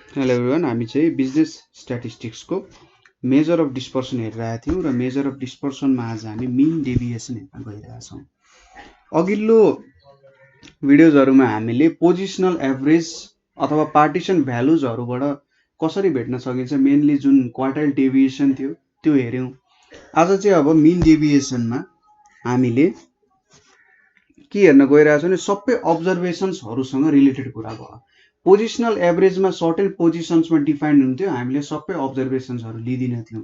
Hello everyone, हामी चाहिँ business स्ट्याटिस्टिक्सको measure of dispersion हेरिरहेका थियौँ र मेजर अफ डिस्पर्सनमा आज हामी मिन डेभिएसन हेर्न गइरहेछौँ। अघिल्लो भिडियोजहरूमा हामीले पोजिसनल एभरेज अथवा पार्टिसन भ्यालुजहरूबाट कसरी भेट्न सकिन्छ, मेनली जुन क्वार्टाइल डेभिएसन थियो त्यो हेऱ्यौँ। आज चाहिँ अब मिन डेभिएसनमा हामीले के हेर्न गइरहेछौँ भने सबै अब्जर्भेसन्सहरूसँग रिलेटेड कुरा भयो। पोजिसनल एभरेजमा सर्टेन पोजिसन्समा डिफाइन्ड हुन्थ्यो, हामीले सबै अब्जर्भेसन्सहरू लिँदैन थियौँ।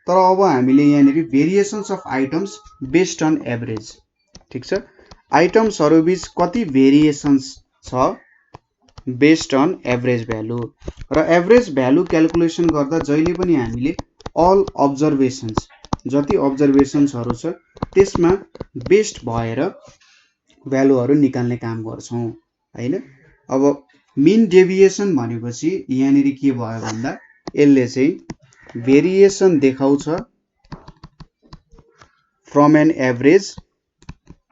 तर अब हामीले यहाँनिर variations of items based on average, ठिक छ, आइटम्सहरू बिच कति भेरिएसन्स छ बेस्ड अन एभरेज भ्यालु, र एभरेज भ्यालु क्यालकुलेसन गर्दा जहिले पनि हामीले अल अब्जर्भेसन्स जति अब्जर्भेसन्सहरू छ त्यसमा बेस्ड भएर भ्यालुहरू निकाल्ने काम गर्छौँ हैन। अब मिन डेभिएसन भनेपछि यहाँनिर के भयो भन्दा यसले चाहिँ भेरिएसन देखाउँछ from an average,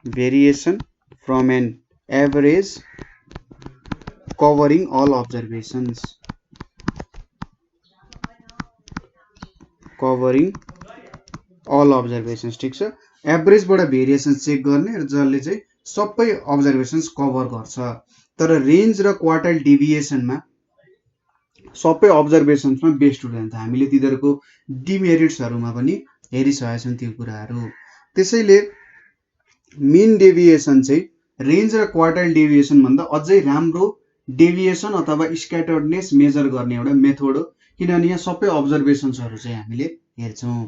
variation from an average covering all observations, covering all observations, ठिक छ। एभरेजबाट भेरिएसन चेक गर्ने र जसले चाहिँ सबै अब्जर्भेसन्स कभर गर्छ। तर रेन्ज र क्वार्टाइल डेभिएसनमा सबै अब्जर्भेसन्समा बेस्ड हुँदैन। हामीले तिनीहरूको डिमेरिट्सहरूमा पनि हेरिसकेका छौँ त्यो कुराहरू। त्यसैले मिन डेभिएसन चाहिँ रेन्ज र क्वार्टाइल डेभिएसन भन्दा अझै राम्रो डेभिएसन अथवा स्क्याटर्डनेस मेजर गर्ने एउटा मेथड हो, किनभने यहाँ सबै अब्जर्भेसन्सहरू चाहिँ हामीले हेर्छौँ,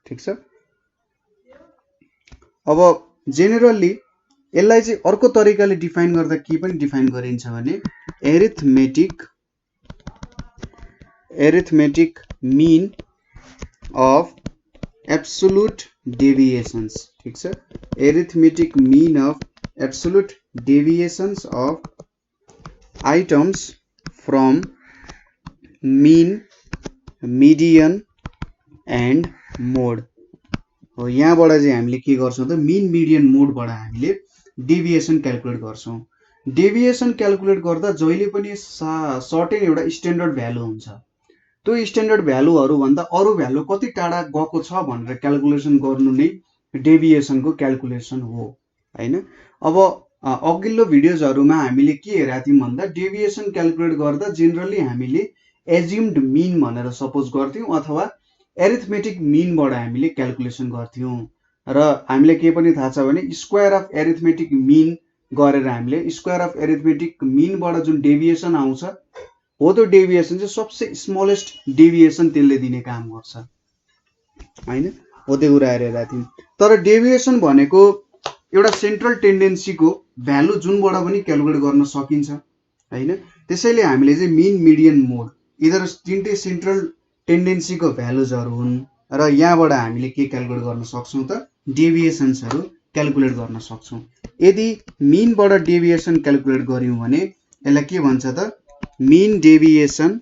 ठिक छ। अब जेनरली यसलाई चाहिँ अर्को तरिकाले डिफाइन गर्दा के पनि डिफाइन गरिन्छ भने arithmetic mean of absolute deviations, ठिक छ। Arithmetic mean of absolute deviations of items from mean, median and mode हो। यहाँबाट चाहिँ हामीले के गर्छौँ त मिन, मिडियन, मोडबाट हामीले डेभिएसन क्यालकुलेट गर्छौँ। डेभिएसन क्यालकुलेट गर्दा जहिले पनि सर्टेन एउटा स्ट्यान्डर्ड भ्यालु हुन्छ। त्यो स्ट्यान्डर्ड भ्यालुहरूभन्दा अरू भ्यालु कति टाढा गएको छ भनेर क्यालकुलेसन गर्नु नै डेभिएसनको क्यालकुलेसन हो हैन। अब अघिल्लो भिडियोजहरूमा हामीले के हेरेका थियौँ भन्दा डेभिएसन क्यालकुलेट गर्दा जेनरली हामीले एज्युम्ड मिन भनेर सपोज गर्थ्यौँ अथवा एरिथमेटिक मिनबाट हामीले क्यालकुलेसन गर्थ्यौँ। र हामीले के पनि थाहा छ भने स्क्वायर अफ एरिथमेटिक मिन गरेर हामीले स्क्वायर अफ एरिथमेटिक मिनबाट जुन डेभिएसन आउँछ हो त्यो डेभिएसन चाहिँ सबसे स्मलेस्ट डेभिएसन त्यसले दिने काम गर्छ हैन, हो त्यो कुरा हेरेका थियौँ। तर डेभिएसन भनेको एउटा सेन्ट्रल टेन्डेन्सीको भ्यालु जुनबाट पनि क्यालकुलेट गर्न सकिन्छ हैन। त्यसैले हामीले चाहिँ मिन, मिडियन, मोड यिनीहरू तीनटै सेन्ट्रल टेन्डेन्सीको भ्यालुजहरू हुन् र यहाँबाट हामीले के क्यालकुलेट गर्न सक्छौँ त डेभिएसन्सहरू क्यालकुलेट गर्न सक्छौँ। यदि मिनबाट डेभिएसन क्यालकुलेट गर्यौँ भने यसलाई के भन्छ त मिन डेभिएसन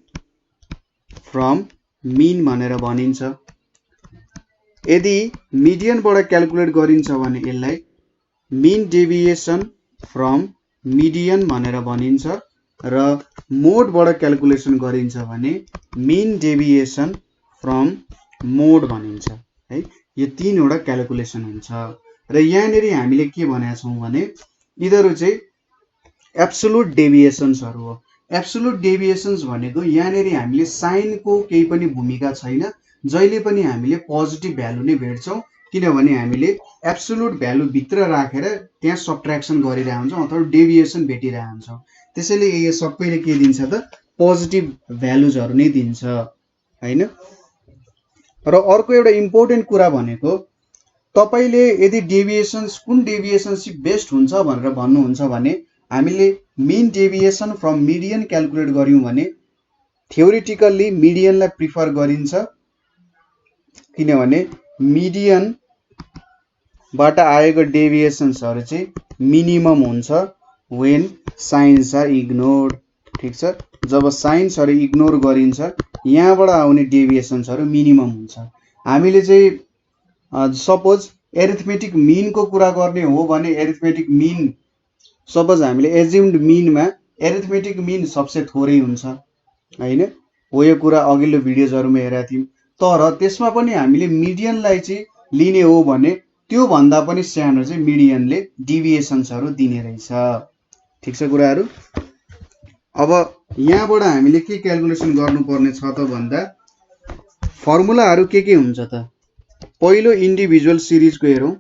फ्रम मिन भनेर भनिन्छ। यदि मिडियनबाट क्यालकुलेट गरिन्छ भने यसलाई मिन डेभिएसन फ्रम मिडियन भनेर भनिन्छ र मोडबाट क्यालकुलेसन गरिन्छ भने मिन डेभिएसन फ्रम मोड भनिन्छ है। यो तीनवटा क्यालकुलेसन हुन्छ र यहाँनिर हामीले के भनेका छौँ भने यिनीहरू चाहिँ एब्सोल्युट डेभिएसन्सहरू हो। एब्सोल्युट डेभिएसन्स भनेको यहाँनिर हामीले साइनको केही पनि भूमिका छैन, जहिले पनि हामीले पोजिटिभ भ्यालु नै भेट्छौँ, किनभने हामीले एब्सोल्युट भ्यालु भित्र राखेर त्यहाँ सब्ट्र्याक्सन गरिरहेका हुन्छौँ अथवा डेभिएसन भेटिरहेका हुन्छौँ। त्यसैले यो सबैले के दिन्छ त पोजिटिभ भ्यालुजहरू नै दिन्छ हैन। र अर्को एउटा इम्पोर्टेन्ट कुरा भनेको तपाईले यदि डेभिएसन्स कुन डेभिएसन्स बेस्ट हुन्छ भनेर भन्नुहुन्छ भने हामीले mean deviation from median calculate गर्यौँ भने थ्योरिटिकल्ली मिडियनलाई प्रिफर गरिन्छ, किनभने मिडियनबाट आएको डेभिएसन्सहरू चाहिँ मिनिमम हुन्छ व्हेन साइन्स आर इग्नोर्ड, ठिक छ। जब साइन्सहरू इग्नोर गरिन्छ यहाँबाट आउने डेभिएसन्सहरू मिनिमम हुन्छ। हामीले चाहिँ सपोज एरिथमेटिक मिनको कुरा गर्ने हो भने एरिथमेटिक मिन सपोज हामीले एज्युम्ड मिनमा एरिथमेटिक मिन सबसे थोरै हुन्छ हैन। हो यो कुरा अघिल्लो भिडियोजहरुमा हेरेका थियौं। तर त्यसमा पनि हामीले मिडियनलाई चाहिँ लिने हो भने त्यो भन्दा पनि सानो चाहिँ मिडियनले डिभिएसन्सहरु दिने रहेछ। ठीक छ कुराहरु। अब यहाँबाट हामीले के क्याल्कुलेसन गर्नुपर्ने छ त भन्दा फर्मुलाहरु के हुन्छ त। पहिलो इन्डिभिजुअल सिरिजको हेरौं।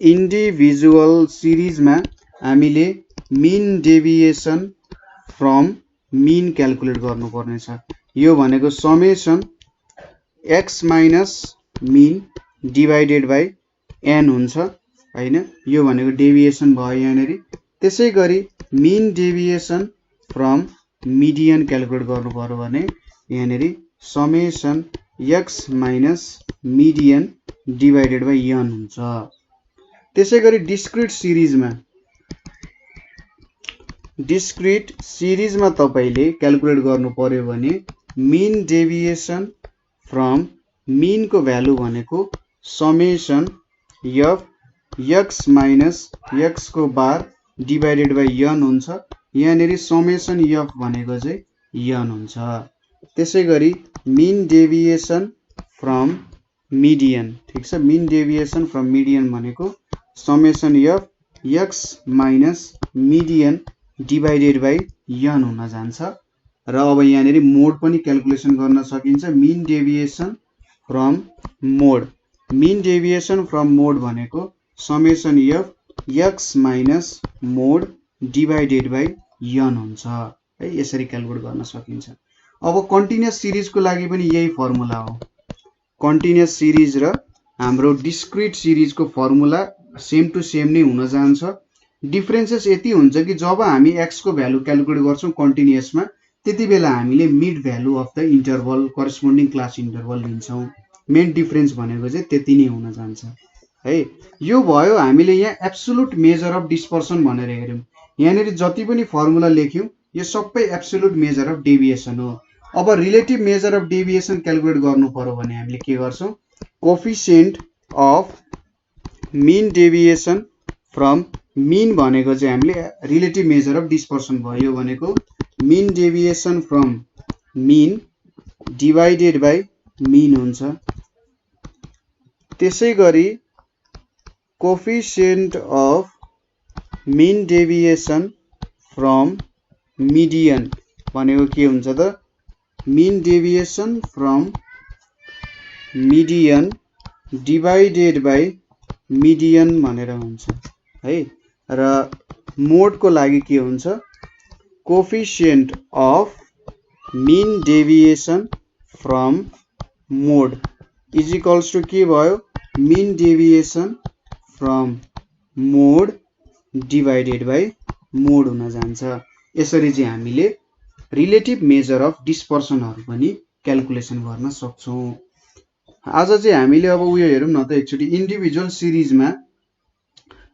इन्डिभिजुअल सिरिजमा हामीले mean deviation from mean calculate गर्नुपर्ने छ। यो भनेको summation x minus mean divided by n हुन्छ हैन। यो भनेको डेभिएसन भयो यहाँनेरि। त्यसैगरी mean deviation from median calculate गर्नु पर्यो भने यहाँनेरि summation x minus median divided by n हुन्छ। त्यसैगरी डिस्क्रिट सिरिजमा तपाईले क्याल्कुलेट गर्नु पर्यो भने मीन डेभिएसन फ्रम मीन को भ्यालु भनेको summation f x minus x को बार डिवाइडेड बाइ n हुन्छ। यहाँनेरि समेसन f भनेको चाहिँ n हुन्छ। त्यसैगरी मीन डेभिएसन फ्रम मिडियन, ठीक छ। मीन डेभिएसन फ्रम मिडियन भनेको summation f x minus median divided by n हुन जान्छ। र अब यहाँनेरि मोड पनि क्याल्कुलेसन गर्न सकिन्छ। Mean deviation from mode, mean deviation from mode भनेको summation f x minus mode divided by n हुन्छ है। यसरी क्याल्कुलेट गर्न सकिन्छ। अब कन्टिन्युअस सिरिजको लागि पनि यही फर्मुला हो। कन्टिन्युअस सिरिज र हाम्रो डिस्क्रिट सिरिजको फर्मुला सेम टु सेम नै हुन जान्छ। डिफरेन्सेस यति हुन्छ कि जब हामी x को भ्यालु क्याल्कुलेट गर्छौं कन्टिन्युअसमा त्यति बेला हामीले mid value of the interval corresponding class interval लिन्छौं। मेन डिफरेन्स भनेको चाहिँ त्यति नै हुन जान्छ है। यो भयो हामीले यहाँ एब्सोल्युट मेजर अफ डिस्पर्सन भनेर हेर्यौं। यहाँनेरि जति पनि फर्मुला लेख्यौं यो सबै एब्सोल्युट मेजर अफ डेभिएसन हो। अब relative measure of deviation calculate गर्नु पर्यो भने हामीले के गर्छौं, coefficient of mean deviation from mean भनेको चाहिँ हामीले रिलेटिभ मेजर अफ डिस्पर्सन भयो। यो भनेको mean deviation from mean divided by mean हुन्छ। त्यसैगरी coefficient of mean deviation from median भनेको के हुन्छ त, mean deviation from median divided by median भनेर हुन्छ है। र मोड को लागि के हुन्छ, coefficient of mean deviation from mode is equals to के भयो, mean deviation from mode divided by mode हुन जान्छ। यसरी चाहिँ हामीले रिलेटिभ मेजर अफ डिस्पर्सनहरु पनि क्याल्कुलेसन गर्न सक्छौं। आज चाहिँ हामीले अब उयो हेरौं न त एकचोटी इन्डिभिजुअल सिरिजमा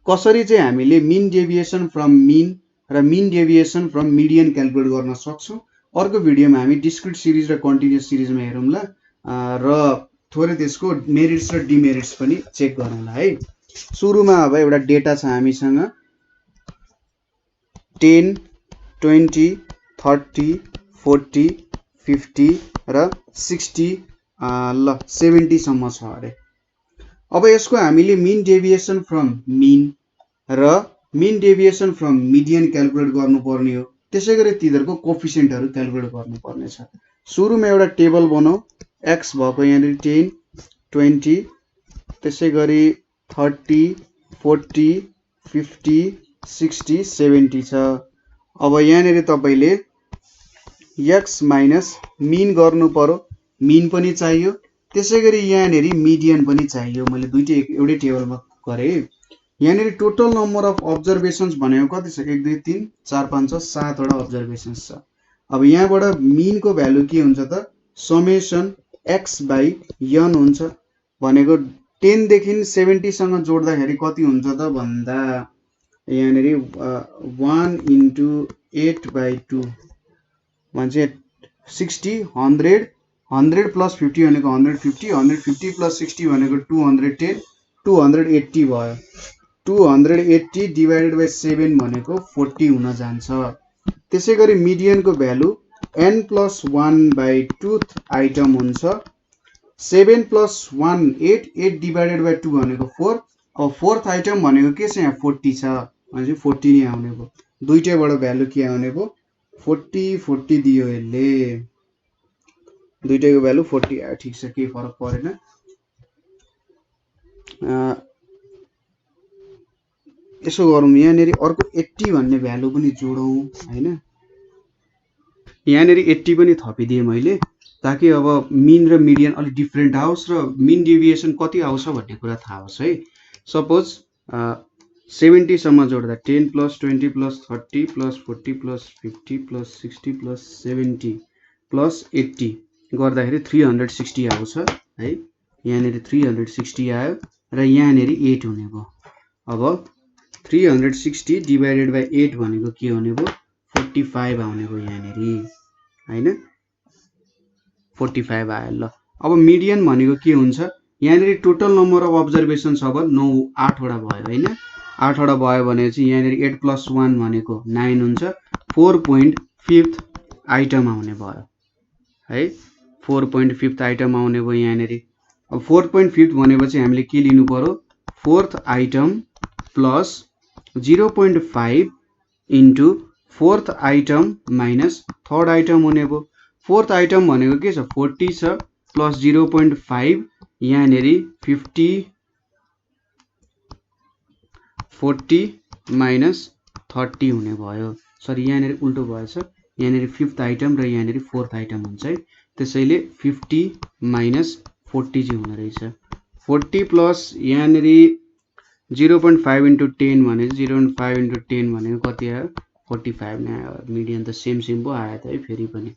कसरी चाहिँ हामीले मीन डेभिएसन फ्रम मीन र मीन डेभिएसन फ्रम मिडियन क्याल्कुलेट गर्न सक्छौं। अर्को भिडियोमा हामी डिस्क्रिट सिरिज र कन्टिन्युअस सिरिजमा हेरौँला र थोरै त्यसको मेरिट्स र डिमेरिट्स पनि चेक गरौँला है। सुरुमा अब एउटा डेटा छ हामीसँग 10, 20, 30, 40, 50 र 60 ल 70 सम्म छ अरे। अब यसको हामीले मीन डेभिएसन फ्रम मीन र मीन डेभिएसन फ्रम मिडियन क्याल्कुलेट गर्नुपर्ने हो। त्यसैगरी तिनीहरुको कोफिसिएन्टहरु क्याल्कुलेट गर्नुपर्ने छ। सुरुमा एउटा टेबल बनाऊ। x भएको यहाँ 10, 20, त्यसैगरी 30, 40, 50, 60, 70 छ। अब यहाँनेरि तपाईले x माइनस मीन गर्नु पर्यो, मीन पनि चाहियो। त्यसैगरी यहाँनेरि मिडियन पनि चाहियो। मैले दुईटै एउटै टेबलमा गरे। यहाँनेरि टोटल नम्बर अफ अब्जर्भेसन्स भनेको कति छ, 1 2 3 4 5 6 7 वटा अब्जर्भेसन्स छ। अब यहाँबाट मीन को भ्यालु के हुन्छ त, समेसन x बाइ n हुन्छ। भनेको 10 देखि 70 सँग जोड्दाखेरि कति हुन्छ त भन्दा यहाँनेरि 1 * 8/2 भन्छ 60, 100, 100 + 50 भनेको 150, 150 + 60 भनेको 210, 280 भयो। 280 डिवाइडेड बाइ 7 भनेको 40 हुन जान्छ। त्यसैगरी मिडियनको भ्यालु n+1/2th आइटम हुन्छ 7 + 1 8 8 डिवाइडेड बाइ 2 भनेको 4 अब फोर्थ आइटम भनेको के छ यहाँ 40 छ भनेपछि 40 नै आउने भयो दुईटैबाट भ्यालु के आउने भयो 40 40 दियो यसले दुईटैको भ्यालु 40 आयो ठीक छ केही फरक परेन यसो गरौँ यहाँनेरि अर्को 80 भन्ने भ्यालु पनि जोडौँ हैन यहाँनेरि 80 पनि थपिदिए मैले ताकि अब मिन र मिडियन अलि डिफरेन्ट आओस् र मिन डेभिएसन कति आउँछ भन्ने कुरा थाहा होस् है सपोज 70 सम्म जोड्दा 10 + 20 + 30 + 40 + 50 + 60 + 70 + 80 गर्दाखेरि 360 आउँछ है यहाँनेरि 360 आयो र यहाँनेरि 8 हुने भयो अब 360 डिवाइडेड बाइ 8 भनेको के हुने भयो 45 आउने भयो यहाँनेरि हैन 45 आयो ल अब मिडियन भनेको के हुन्छ यहाँनेरि टोटल नम्बर अफ अब्जर्भेसन्स अब 9 8 वटा भयो हैन 8 वटा भयो भने चाहिँ यहाँनेरि 8 + 1 भनेको 9 हुन्छ 4.5th आइटम आउने भयो है 4.5th आइटम आउने भयो यहाँनेरि अब 4.5th भनेपछि हामीले के लिनु पर्यो fourth item plus 0.5 into fourth item minus third item हुने भयो फोर्थ आइटम भनेको के छ 40 छ प्लस 0.5 यहाँनेरि 50 40 माइनस 30 हुने भयो सरी यहाँनेरि उल्टो भएछ यहाँनेरि फिफ्थ आइटम र यहाँनेरि फोर्थ आइटम हुन्छ है त्यसैले 50 माइनस 40 चाहिँ हुने रहेछ 40 प्लस यहाँनेरि 0.5 इन्टु 10 भने 0.5 इन्टु 10 भनेको कति आयो 45 नै आयो मिडियन त सेम पो आयो त है फेरि पनि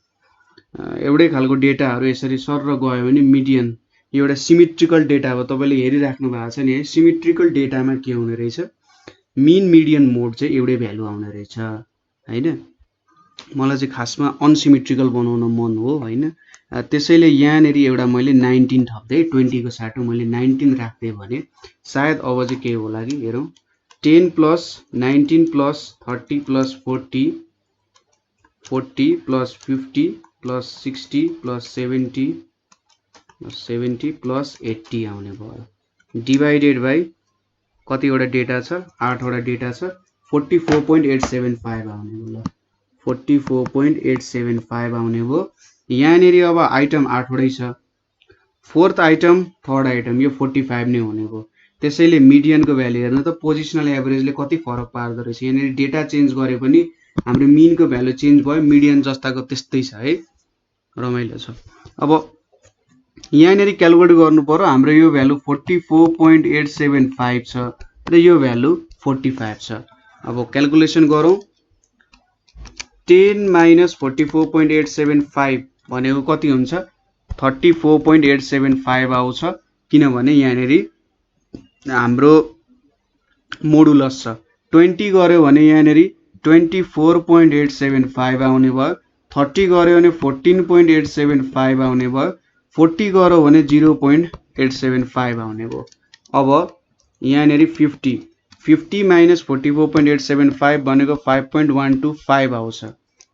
एउटै खालको डेटाहरु यसरी सरर गयो भने मिडियन एउटा सिमेट्रिकल डेटा हो तपाईले हेरिराख्नु भएको छ नि है सिमेट्रिकल डेटामा के हुने रहेछ मिन मिडियन मोड चाहिँ एउटै भ्यालु आउने रहेछ हैन मलाई चाहिँ खासमा अनसिमेट्रिकल बनाउन मन हो हैन त्यसैले यहाँनेरि एउटा मैले 19 थप्दै 20 को साटो मैले 19 राख्दै भने सायद अब चाहिँ के होला कि हेरौं 10 + 19 + 30 + 40 40 + 50 + 60 + 70 + 80 आउने भयो डिवाइडेड बाइ कतिवटा डेटा छ 8 वटा डेटा छ 44.875 आउने भयो ल 44.875 आउने भयो यहाँनेरि अब आइटम 8 वटै छ फोर्थ आइटम थर्ड आइटम यो 45 नै हुने भयो त्यसैले मिडियनको भ्यालु हेर्नु त पोजिसनल एभरेजले कति फरक पार्दो रहेछ यहाँनेरि डेटा चेन्ज गरे पनि हाम्रो मिनको भ्यालु चेन्ज भयो मिडियन जस्ताको त्यस्तै छ है रमाइलो छ अब यहाँनेरि क्याल्कुलेट गर्नु पर्यो हाम्रो यो भ्यालु 44.875 छ र यो भ्यालु 45 छ अब क्याल्कुलेसन गरौँ 10 - 44.875 भनेको कति हुन्छ 34.875 आउँछ किनभने यहाँनेरि हाम्रो मोडुलस छ 20 गर्यो भने यहाँनेरि 24.875 आउने भयो 30 गर्यो भने 14.875 आउने भयो 40 गर्यो भने 0.875 आउने भयो अब यहाँनेरि 50 - 44.875 भनेको 5.125 आउँछ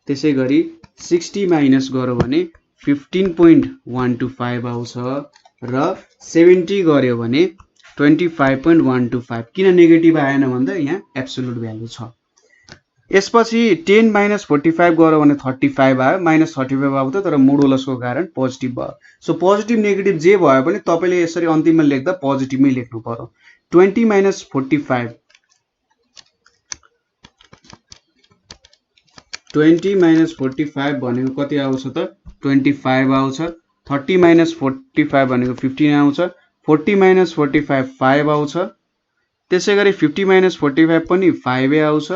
त्यसैगरी 60 माइनस गर्यो भने 15.125 आउँछ र 70 गर्यो भने 25.125 किन नेगेटिभ आएन भन्दा यहाँ एब्सोल्युट भ्यालु छ यसपछि 10 - 45 गर्यो भने 35 आयो -35 आउँथ्यो तर मोडुलसको कारण पोजिटिभ भयो सो पोजिटिभ नेगेटिभ जे भयो भने तपाईले यसरी अन्तिममा लेख्दा पोजिटिभमै लेख्नु पर्यो 20 - 45 20 - 45 भनेको कति आउँछ त 25 आउँछ 30 - 45 भनेको 15 आउँछ 40 - 45 5 आउँछ त्यसैगरी 50 - 45 पनि 5 आउँछ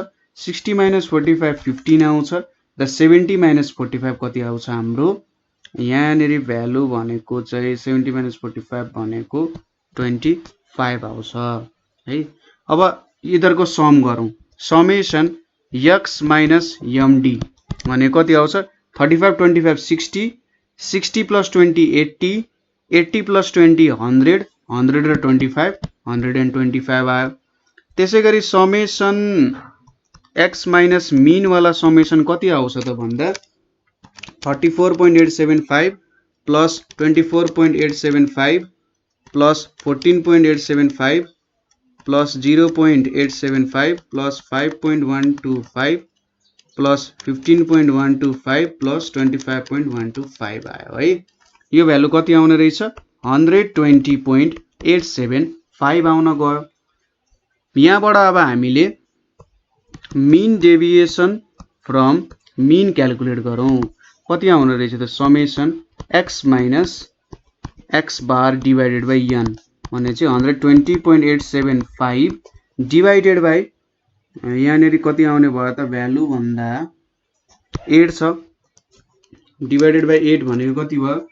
60 - 45 15 आउँछ र 70 - 45 कति आउँछ हाम्रो यहाँनेरि भ्यालु भनेको चाहिँ 70 - 45 भनेको 25 आउँछ है अब यिनीहरुको सम गरौँ समेसन x - md भने कति आउँछ 35 25 60 60 + 20 80 80 + 20 100 100 र 25 125 आयो त्यसैगरी समेसन x माइनस मीन वाला समेसन कति आउँछ त भन्दा 34.875 plus 24.875 plus 14.875 plus 0.875 plus 5.125 plus 15.125 plus 25.125 आयो है। यो भ्यालु कति आउने रहेछ 120.875 आउन गयो। यहाँबाट अब हामीले mean deviation from mean calculate गरौँ। कति आउने रहेछ त summation x minus x bar divided by n भने चाहिँ 120.875 डिवाइडेड बाई यहाँनेरि कति आउने भयो त भ्यालु भन्दा 8 छ डिवाइडेड बाई 8 भनेको कति भयो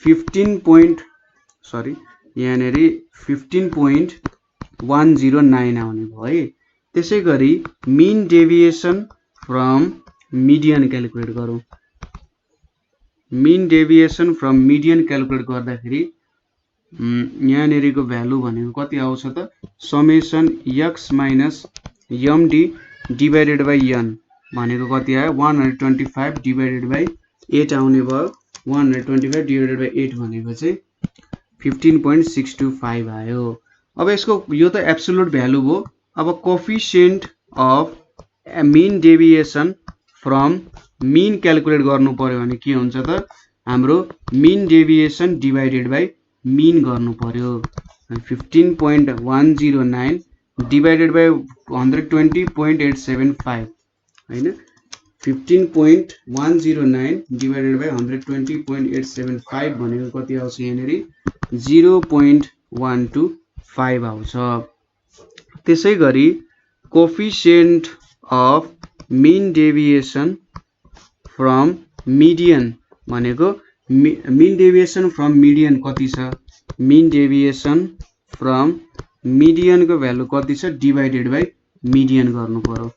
15.109 आउने भयो है। त्यसैगरी mean deviation from median calculate गरौँ। मीन डेभिएसन फ्रम मिडियन क्याल्कुलेट गर्दाखेरि यहाँनेरिको भ्यालु भनेको कति आउँछ त summation x minus md divided by n भनेको कति आयो 125 डिवाइडेड बाई 8 आउने भयो। 125 डिवाइडेड बाई 8 भनेको चाहिँ 15.625 आयो। अब यसको यो त एब्सोल्युट भ्यालु हो। अब coefficient of mean deviation from mean calculate गर्नु पर्यो भने के हुन्छ त हाम्रो मीन डेभिएसन डिवाइडेड बाई मीन गर्नु पर्यो। 15.109 डिवाइडेड बाई 120.875 हैन 15.109 डिवाइडेड बाई 120.875 भनेको कति आउँछ यहाँनेरि 0.125 आउँछ। त्यसैगरी coefficient of mean deviation from median भनेको मीन डेभिएसन फ्रम मिडियन कति छ मीन डेभिएसन फ्रम मिडियन को भ्यालु कति छ डिवाइडेड बाई मिडियन गर्नु पर्यो।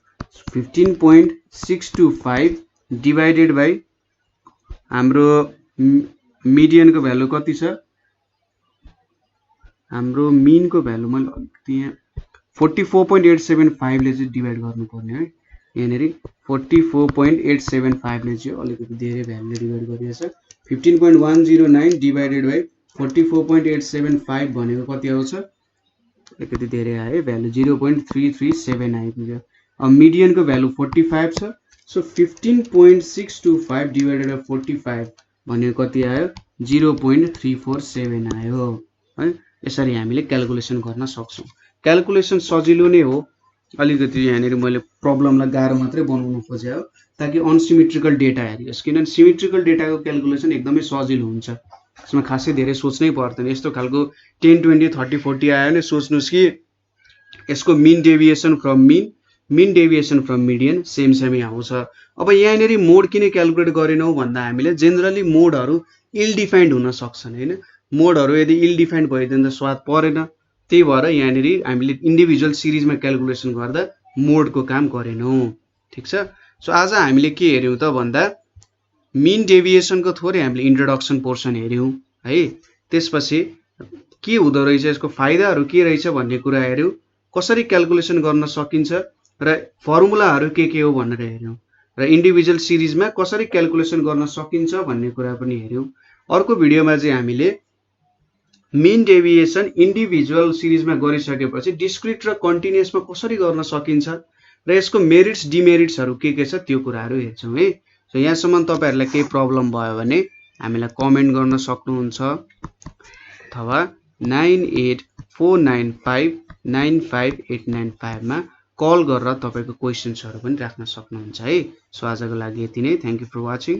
15.625 डिवाइडेड बाई हाम्रो मिडियन को भ्यालु कति छ हाम्रो मीन को भ्यालु मैले त्यहाँ 44.875 ले चाहिँ डिवाइड गर्नु पर्ने है। यहाँनेरि 44.875 ले चाहिँ अलिकति धेरै भ्यालुले डिवाइड गरिएको छ। 15.109 डिवाइडेड बाई 44.875 भनेको कति आउँछ अलिकति धेरै आयो भ्यालु 0.337 आइपुग्यो। अब मिडियन को भ्यालु 45 छ सो 15.625 डिवाइडेड बाई 45 भनेको कति आयो 0.347 आयो है। यसरी हामीले क्याल्कुलेसन गर्न सक्छौं। क्याल्कुलेसन सजिलो नै हो अलिकति यहाँनेरि मैले प्रब्लमलाई गाह्रो मात्रै बनाउन खोजे हो ताकि अनसिमेट्रिकल डेटा हेरियोस् किनभने सिमेट्रिकल डेटाको क्याल्कुलेसन एकदमै सजिलो हुन्छ। यसमा खासै धेरै सोच्नै पर्दैन। यस्तो खालको 10 20 30 40 आयो भने सोच्नुस् कि यसको mean deviation from mean deviation from median same सेमै आउँछ। अब यहाँनेरि मोड किन क्याल्कुलेट गरेनौ भन्दा हामीले जेनरली मोडहरु इल डिफाइन्ड हुन सक्छन् हैन। मोडहरु यदि इल डिफाइन्ड भइदिन्छ त स्वाद परेन। त्यही भएर यहाँनेरि हामीले इन्डिभिजुअल सिरिजमा क्याल्कुलेसन गर्दा मोडको काम गरेनौ। ठीक छ। सो आज हामीले के हेर्यौ त भन्दा मीन डेभिएसन को थोरै हामीले इन्ट्रोडक्सन पोर्सन हेर्यौ है। त्यसपछि के हुँदो रहेछ यसको फाइदाहरु के रहेछ भन्ने कुरा हेर्यौ। कसरी क्याल्कुलेसन गर्न सकिन्छ र फर्मुलाहरु के हो भनेर हेर्यौ र इन्डिभिजुअल सिरिजमा कसरी क्याल्कुलेसन गर्न सकिन्छ भन्ने कुरा पनि हेर्यौ। अर्को भिडियोमा चाहिँ हामीले मीन डेभिएसन इन्डिभिजुअल सिरिजमा गरिसकेपछि डिस्क्रिट र कन्टिन्युअसमा कसरी गर्न सकिन्छ र यसको मेरिट्स डिमेरिट्सहरु के छ त्यो कुराहरु हेर्छौं है। सो यहाँसम्म तपाईहरुलाई केही प्रब्लम भयो भने हामीलाई कमेन्ट गर्न सक्नुहुन्छ अथवा 9849595895 मा कल गरेर तपाईको क्वेशन्सहरु पनि राख्न सक्नुहुन्छ है। सो आजको लागि यति नै। Thank you for watching.